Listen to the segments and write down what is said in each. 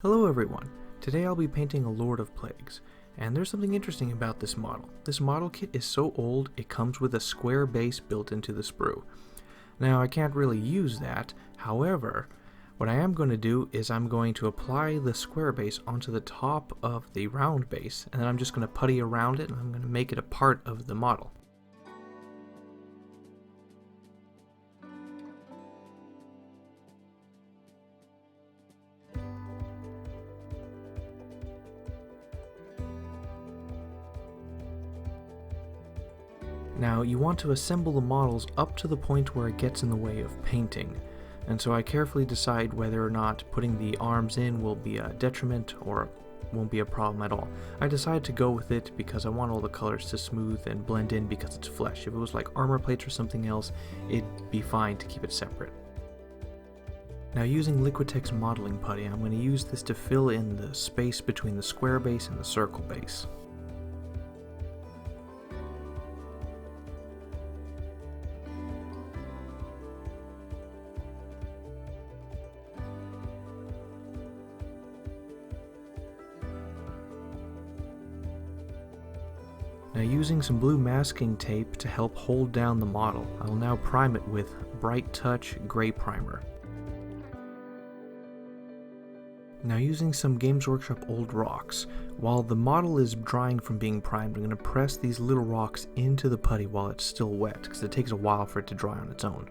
Hello everyone, today I'll be painting a Lord of Plagues, and there's something interesting about this model. This model kit is so old it comes with a square base built into the sprue. Now I can't really use that, however, what I am going to do is I'm going to apply the square base onto the top of the round base, and then I'm just going to putty around it and I'm going to make it a part of the model. Now you want to assemble the models up to the point where it gets in the way of painting, and so I carefully decide whether or not putting the arms in will be a detriment or won't be a problem at all. I decided to go with it because I want all the colors to smooth and blend in because it's flesh. If it was like armor plates or something else, it'd be fine to keep it separate. Now using Liquitex modeling putty, I'm going to use this to fill in the space between the square base and the circle base. Now using some blue masking tape to help hold down the model, I will now prime it with Bright Touch Gray Primer. Now using some Games Workshop old rocks, while the model is drying from being primed, I'm going to press these little rocks into the putty while it's still wet, because it takes a while for it to dry on its own.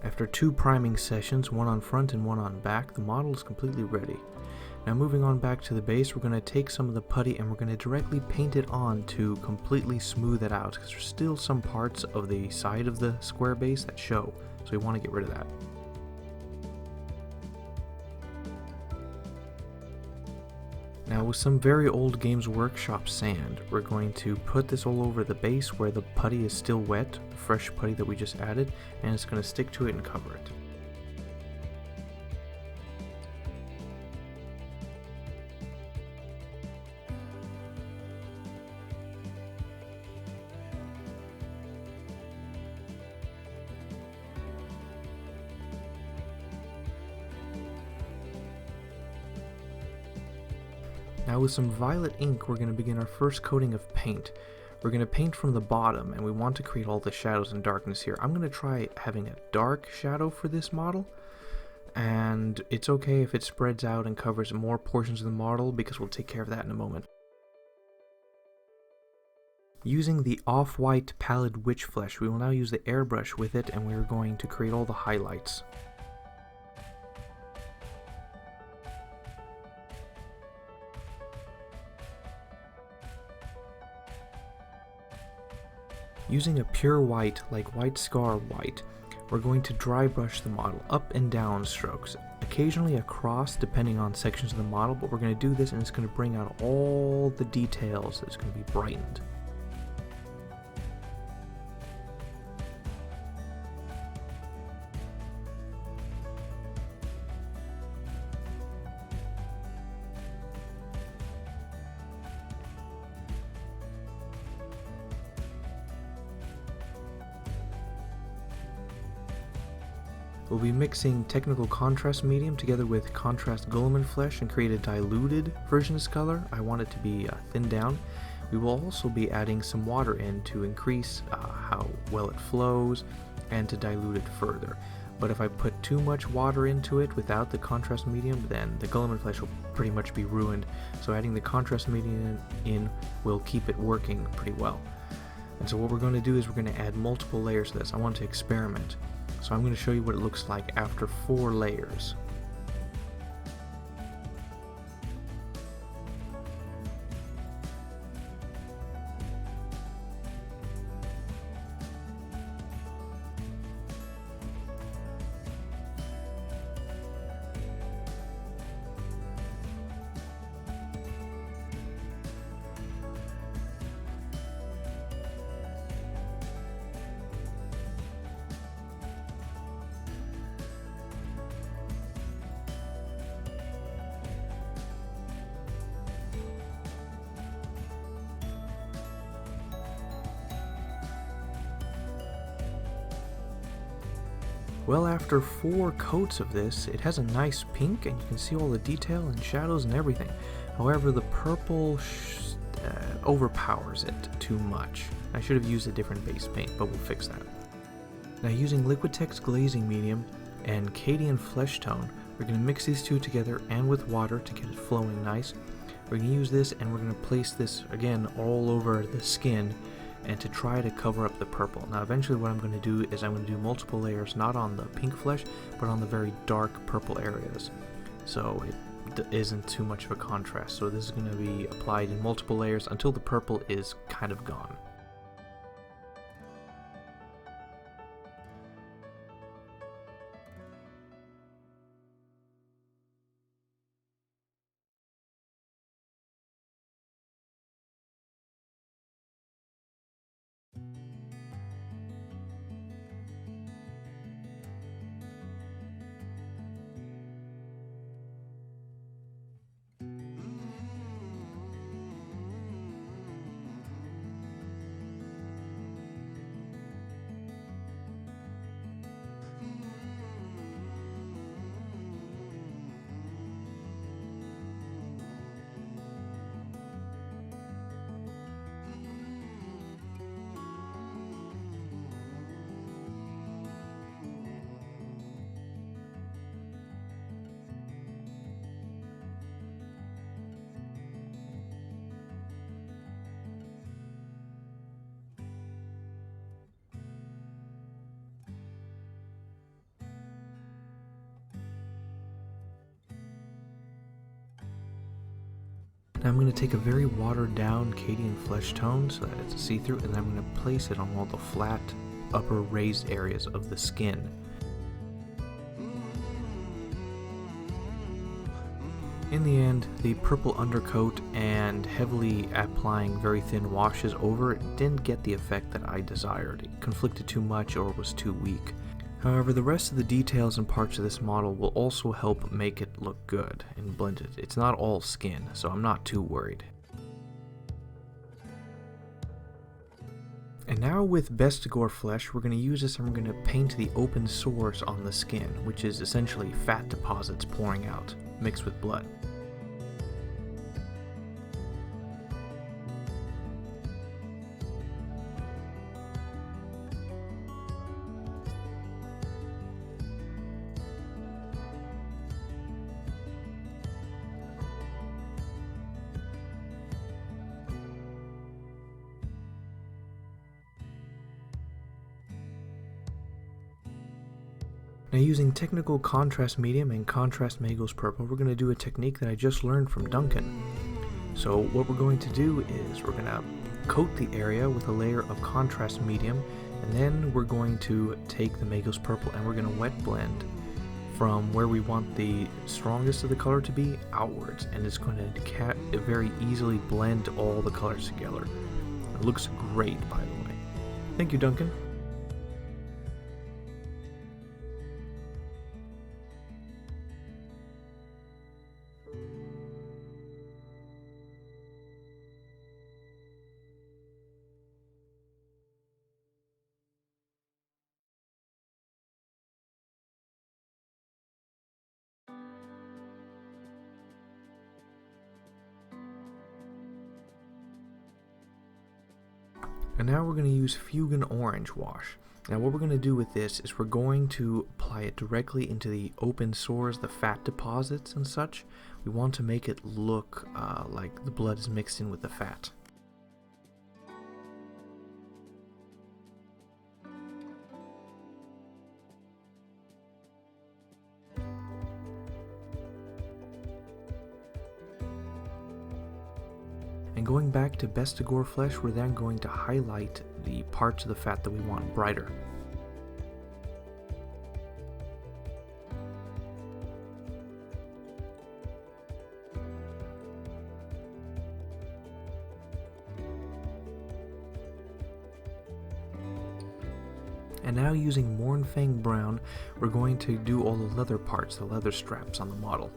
After 2 priming sessions, one on front and one on back, the model is completely ready. Now moving on back to the base, we're going to take some of the putty and we're going to directly paint it on to completely smooth it out, because there's still some parts of the side of the square base that show, so we want to get rid of that. Now with some very old Games Workshop sand, we're going to put this all over the base where the putty is still wet, the fresh putty that we just added, and it's going to stick to it and cover it. Now with some violet ink, we're going to begin our first coating of paint. We're going to paint from the bottom, and we want to create all the shadows and darkness here. I'm going to try having a dark shadow for this model, and it's okay if it spreads out and covers more portions of the model, because we'll take care of that in a moment. Using the off-white pallid witch flesh, we will now use the airbrush with it, and we're going to create all the highlights. Using a pure white, like White Scar white, we're going to dry brush the model up and down strokes, occasionally across depending on sections of the model, but we're going to do this and it's going to bring out all the details. It's going to be brightened. We'll be mixing technical contrast medium together with contrast Guilliman flesh and create a diluted version of this color. I want it to be thinned down. We will also be adding some water in to increase how well it flows and to dilute it further. But if I put too much water into it without the contrast medium, then the Guilliman flesh will pretty much be ruined. So adding the contrast medium in will keep it working pretty well. And so what we're going to do is we're going to add multiple layers to this. I want to experiment. So I'm going to show you what it looks like after 4 layers. Well, after 4 coats of this, it has a nice pink, and you can see all the detail and shadows and everything. However, the purple overpowers it too much. I should have used a different base paint, but we'll fix that. Now, using Liquitex glazing medium and Cadian flesh tone, we're going to mix these two together and with water to get it flowing nice. We're going to use this, and we're going to place this again all over the skin and to try to cover up the purple. Now eventually what I'm going to do is I'm going to do multiple layers, not on the pink flesh, but on the very dark purple areas, so it isn't too much of a contrast. So this is going to be applied in multiple layers until the purple is kind of gone. Now I'm going to take a very watered down Cadian flesh tone so that it's see-through, and then I'm going to place it on all the flat upper raised areas of the skin. In the end, the purple undercoat and heavily applying very thin washes over it didn't get the effect that I desired. It conflicted too much or was too weak. However, the rest of the details and parts of this model will also help make it look good and blended. It's not all skin, so I'm not too worried. And now with Bestigor flesh, we're going to use this and we're going to paint the open sores on the skin, which is essentially fat deposits pouring out, mixed with blood. Now using technical contrast medium and contrast Magos purple, we're going to do a technique that I just learned from Duncan. So what we're going to do is we're going to coat the area with a layer of contrast medium, and then we're going to take the Magos purple and we're going to wet blend from where we want the strongest of the color to be outwards, and it's going to very easily blend all the colors together. It looks great, by the way. Thank you, Duncan. And now we're going to use Fugan Orange Wash. Now what we're going to do with this is we're going to apply it directly into the open sores, the fat deposits and such. We want to make it look like the blood is mixed in with the fat. And going back to Bestigor flesh, we're then going to highlight the parts of the fat that we want brighter. And now using Mournfang Brown, we're going to do all the leather parts, the leather straps on the model.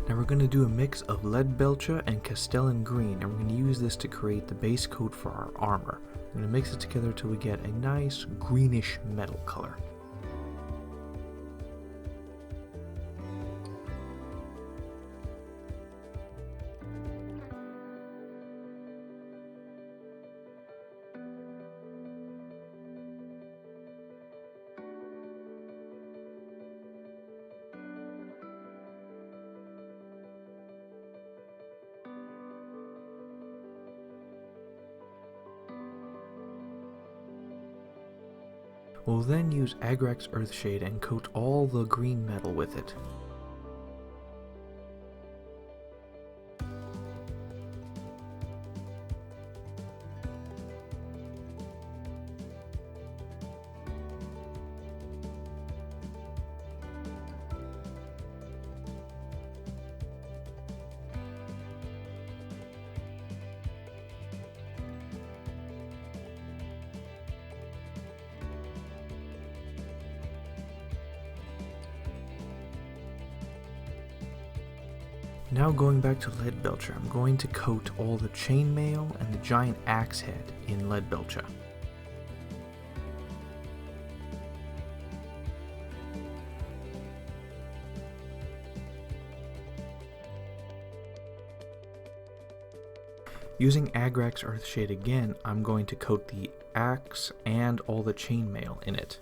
Now we're going to do a mix of lead belcher and castellan green, and we're going to use this to create the base coat for our armor. We're going to mix it together till we get a nice greenish metal color. We'll then use Agrax Earthshade and coat all the green metal with it. Now going back to lead belcher, I'm going to coat all the chainmail and the giant axe head in lead belcher. Using Agrax Earthshade again, I'm going to coat the axe and all the chainmail in it.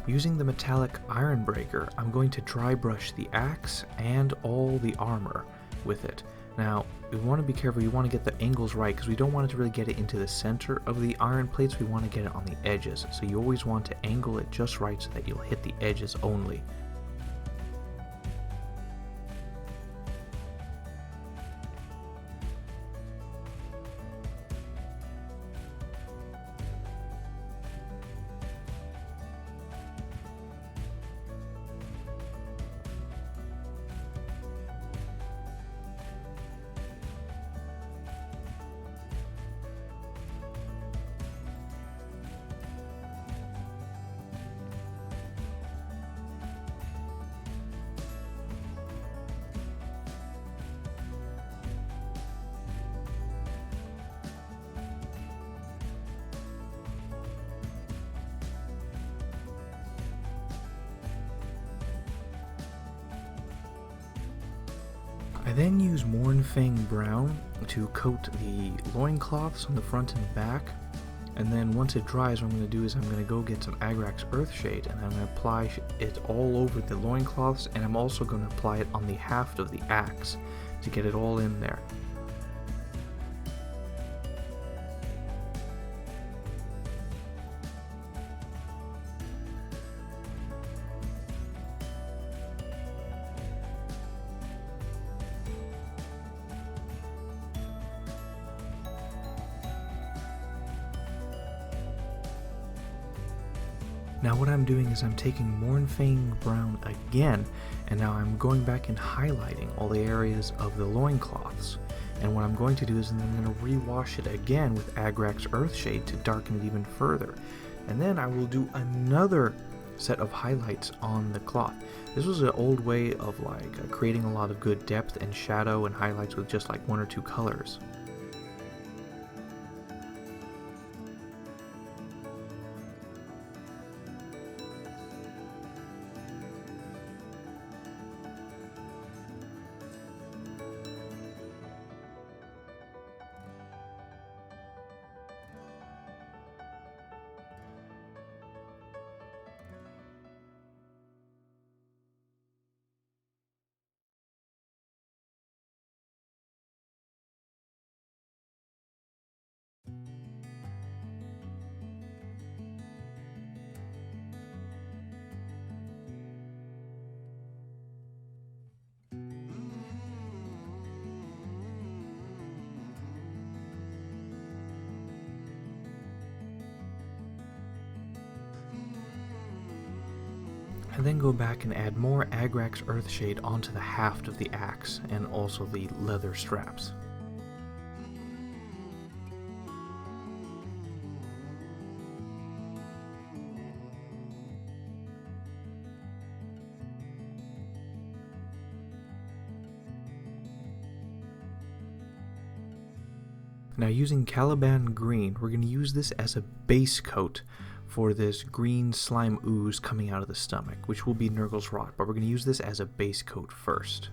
Using the metallic iron breaker, I'm going to dry brush the axe and all the armor with it. Now, we want to be careful, you want to get the angles right because we don't want it to really get it into the center of the iron plates, we want to get it on the edges. So you always want to angle it just right so that you'll hit the edges only. I then use Mournfang Brown to coat the loincloths on the front and back, and then once it dries, what I'm going to do is I'm going to go get some Agrax Earthshade and I'm going to apply it all over the loincloths, and I'm also going to apply it on the haft of the axe to get it all in there. Now what I'm doing is I'm taking Mournfang Brown again, and now I'm going back and highlighting all the areas of the loincloths. And what I'm going to do is I'm going to rewash it again with Agrax Earthshade to darken it even further. And then I will do another set of highlights on the cloth. This was an old way of creating a lot of good depth and shadow and highlights with just like one or two colors. then go back and add more Agrax Earthshade onto the haft of the axe and also the leather straps. Now using Caliban Green, we're going to use this as a base coat for this green slime ooze coming out of the stomach, which will be Nurgle's Rot, but we're going to use this as a base coat first.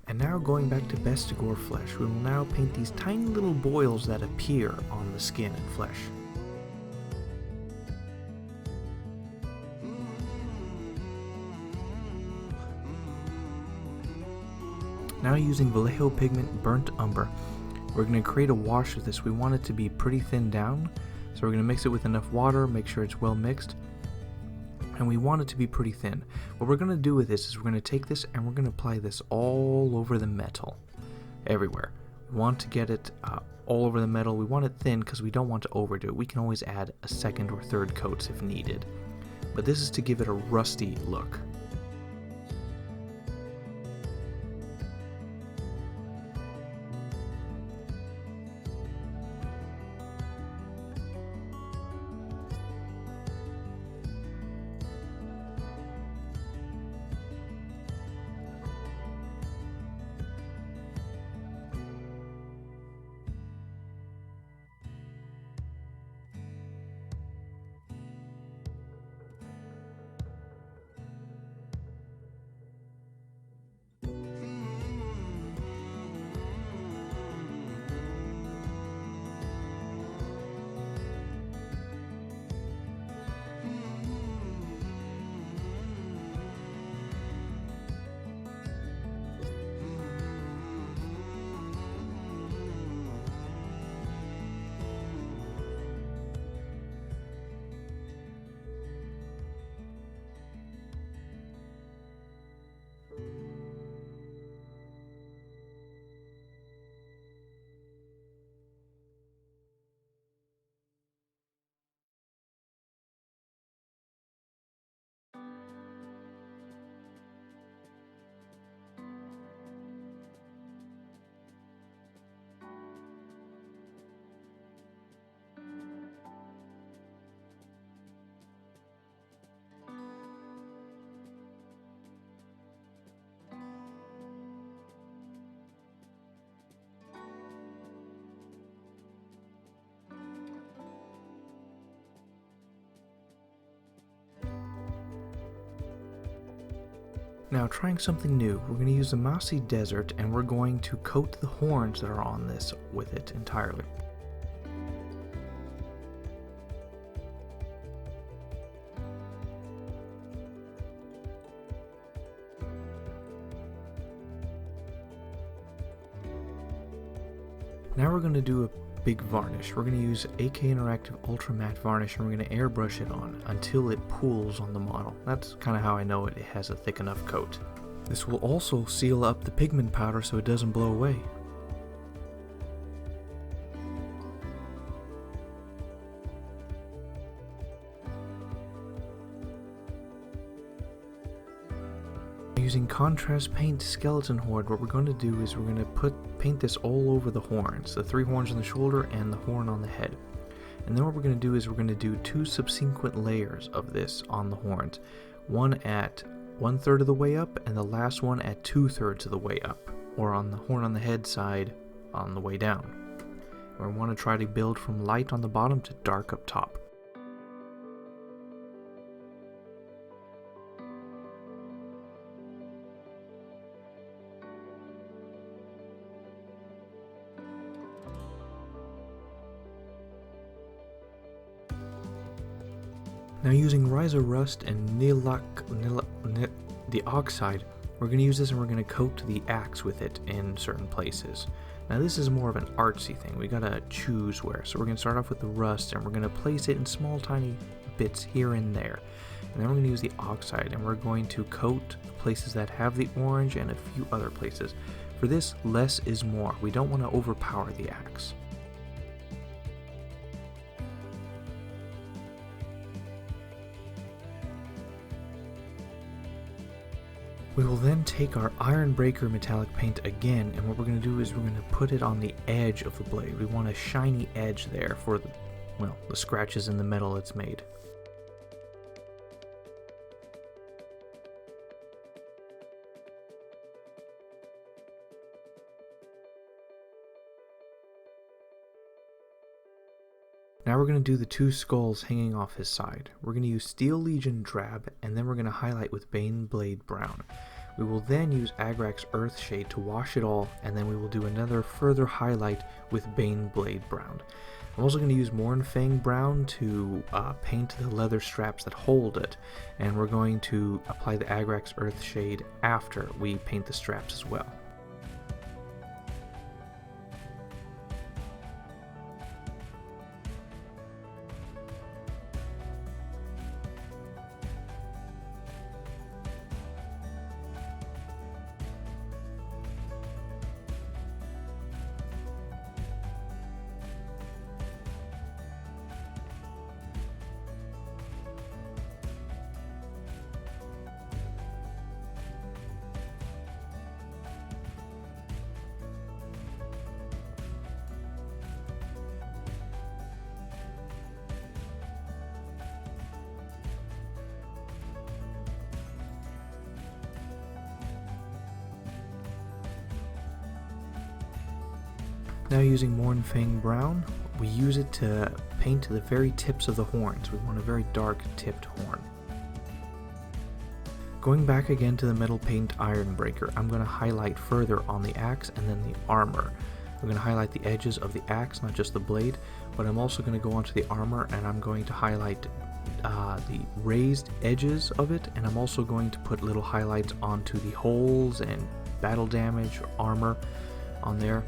And now going back to Bestigor flesh, we will now paint these tiny little boils that appear on the skin and flesh. Now using Vallejo Pigment Burnt Umber, we're going to create a wash with this. We want it to be pretty thin down, so we're going to mix it with enough water, make sure it's well mixed, and we want it to be pretty thin. What we're going to do with this is we're going to take this and we're going to apply this all over the metal, everywhere. We want to get it all over the metal. We want it thin because we don't want to overdo it. We can always add a second or third coats if needed, but this is to give it a rusty look. Now trying something new, we're going to use the Mossy Desert and we're going to coat the horns that are on this with it entirely. Now we're going to do a big varnish. We're going to use AK Interactive Ultra Matte Varnish and we're going to airbrush it on until it pools on the model. That's kind of how I know it has a thick enough coat. This will also seal up the pigment powder so it doesn't blow away. Using contrast paint skeleton horde, what we're going to do is we're going to paint this all over the horns, the 3 horns on the shoulder and the horn on the head. And then what we're going to do is we're going to do 2 subsequent layers of this on the horns, one at 1/3 of the way up and the last one at 2/3 of the way up, or on the horn on the head side on the way down. We want to try to build from light on the bottom to dark up top. Now using Ryza Rust and the Oxide, we're going to use this and we're going to coat the axe with it in certain places. Now this is more of an artsy thing, we gotta choose where. So we're going to start off with the Rust and we're going to place it in small tiny bits here and there. And then we're going to use the Oxide and we're going to coat the places that have the orange and a few other places. For this, less is more. We don't want to overpower the axe. We will then take our Iron Breaker metallic paint again, and what we're going to do is we're going to put it on the edge of the blade. We want a shiny edge there for the, well, the scratches in the metal it's made. Now we're going to do the two skulls hanging off his side. We're going to use Steel Legion Drab, and then we're going to highlight with Bane Blade Brown. We will then use Agrax Earthshade to wash it all, and then we will do another further highlight with Bane Blade Brown. I'm also going to use Mournfang Brown to paint the leather straps that hold it, and we're going to apply the Agrax Earthshade after we paint the straps as well. Now using Mournfang Brown, we use it to paint the very tips of the horns. We want a very dark tipped horn. Going back again to the metal paint Iron Breaker, I'm going to highlight further on the axe and then the armor. I'm going to highlight the edges of the axe, not just the blade, but I'm also going to go onto the armor and I'm going to highlight the raised edges of it, and I'm also going to put little highlights onto the holes and battle damage or armor on there.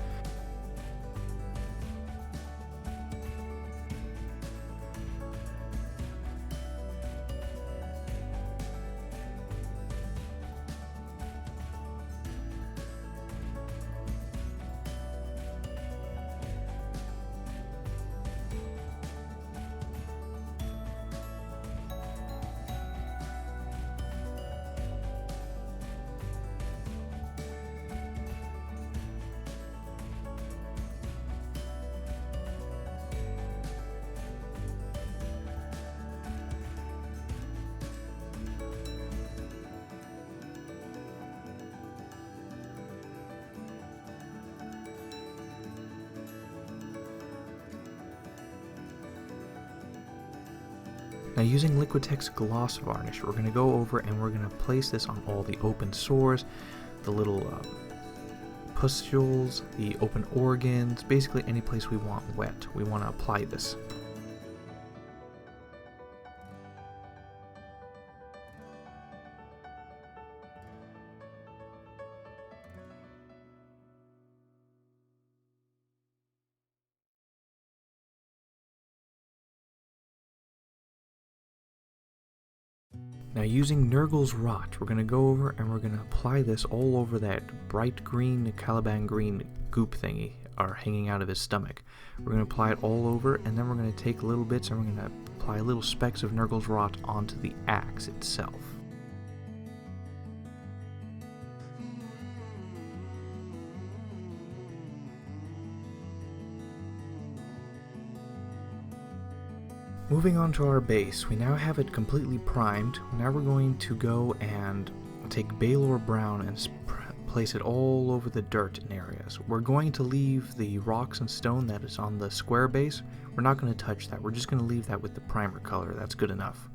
Now using Liquitex Gloss Varnish, we're going to go over and we're going to place this on all the open sores, the little pustules, the open organs, basically any place we want wet. We want to apply this. Now using Nurgle's Rot, we're going to go over and we're going to apply this all over that bright green, Caliban green goop thingy, or hanging out of his stomach. We're going to apply it all over, and then we're going to take little bits and we're going to apply little specks of Nurgle's Rot onto the axe itself. Moving on to our base, we now have it completely primed. Now we're going to go and take Balor Brown and place it all over the dirt in areas. We're going to leave the rocks and stone that is on the square base. We're not going to touch that. We're just going to leave that with the primer color. That's good enough.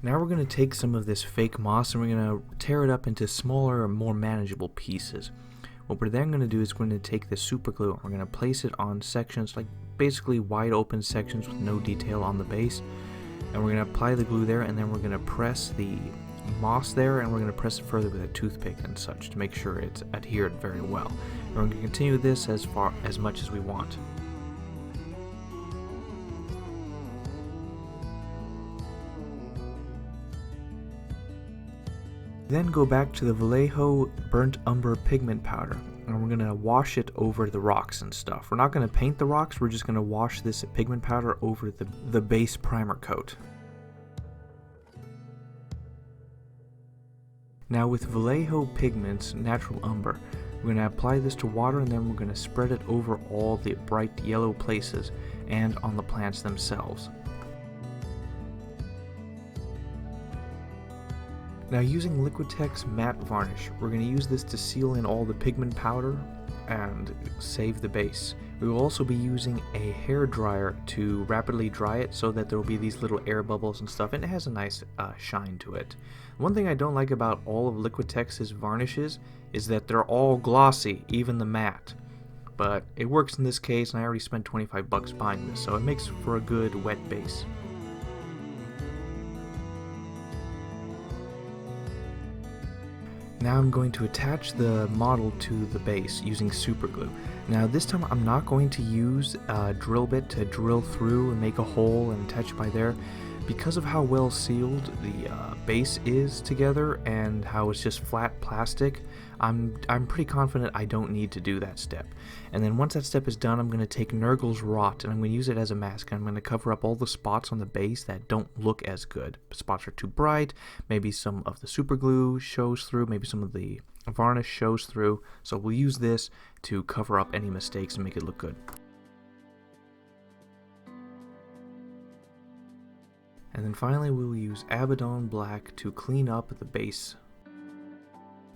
Now we're going to take some of this fake moss and we're going to tear it up into smaller, more manageable pieces. What we're then going to do is we're going to take this super glue and we're going to place it on sections, like basically wide open sections with no detail on the base, and we're going to apply the glue there, and then we're going to press the moss there, and we're going to press it further with a toothpick and such to make sure it's adhered very well. And we're going to continue this as much as we want. Then go back to the Vallejo Burnt Umber Pigment Powder, and we're going to wash it over the rocks and stuff. We're not going to paint the rocks, we're just going to wash this pigment powder over the base primer coat. Now with Vallejo Pigment's Natural Umber, we're going to apply this to water, and then we're going to spread it over all the bright yellow places and on the plants themselves. Now using Liquitex Matte Varnish, we're going to use this to seal in all the pigment powder and save the base. We will also be using a hair dryer to rapidly dry it so that there will be these little air bubbles and stuff, and it has a nice shine to it. One thing I don't like about all of Liquitex's varnishes is that they're all glossy, even the matte. But it works in this case, and I already spent 25 bucks buying this, so it makes for a good wet base. Now I'm going to attach the model to the base using super glue. Now this time I'm not going to use a drill bit to drill through and make a hole and attach it by there. Because of how well sealed the base is together and how it's just flat plastic, I'm pretty confident I don't need to do that step. And then once that step is done, I'm going to take Nurgle's Rot and I'm going to use it as a mask. I'm going to cover up all the spots on the base that don't look as good. Spots are too bright, maybe some of the super glue shows through, maybe some of the varnish shows through. So we'll use this to cover up any mistakes and make it look good. And then finally we'll use Abaddon Black to clean up the base.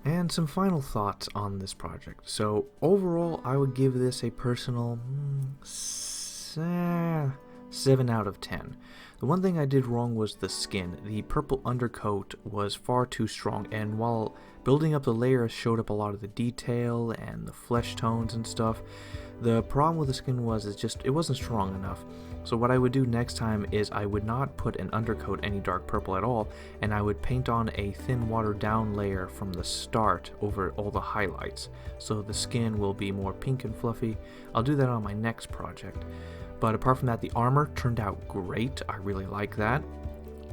And some final thoughts on this project. So overall I would give this a personal 7 out of 10. The one thing I did wrong was the skin. The purple undercoat was far too strong, and while building up the layers showed up a lot of the detail and the flesh tones and stuff, the problem with the skin was it wasn't strong enough. So what I would do next time is I would not put an undercoat any dark purple at all, and I would paint on a thin watered down layer from the start over all the highlights, so the skin will be more pink and fluffy. I'll do that on my next project. But apart from that, the armor turned out great. I really like that.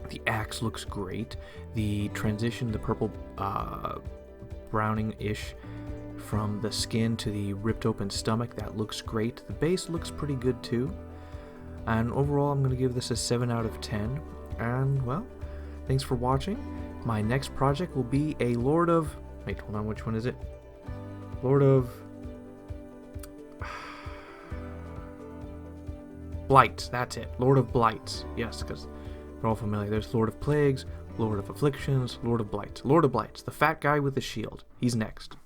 The axe looks great. The transition, the purple browning-ish from the skin to the ripped open stomach, that looks great. The base looks pretty good too. And overall, I'm going to give this a 7 out of 10. And, well, thanks for watching. My next project will be a Lord of... Wait, hold on, which one is it? Lord of... Blights, that's it. Lord of Blights. Yes, because they're all familiar. There's Lord of Plagues, Lord of Afflictions, Lord of Blights. Lord of Blights, the fat guy with the shield. He's next.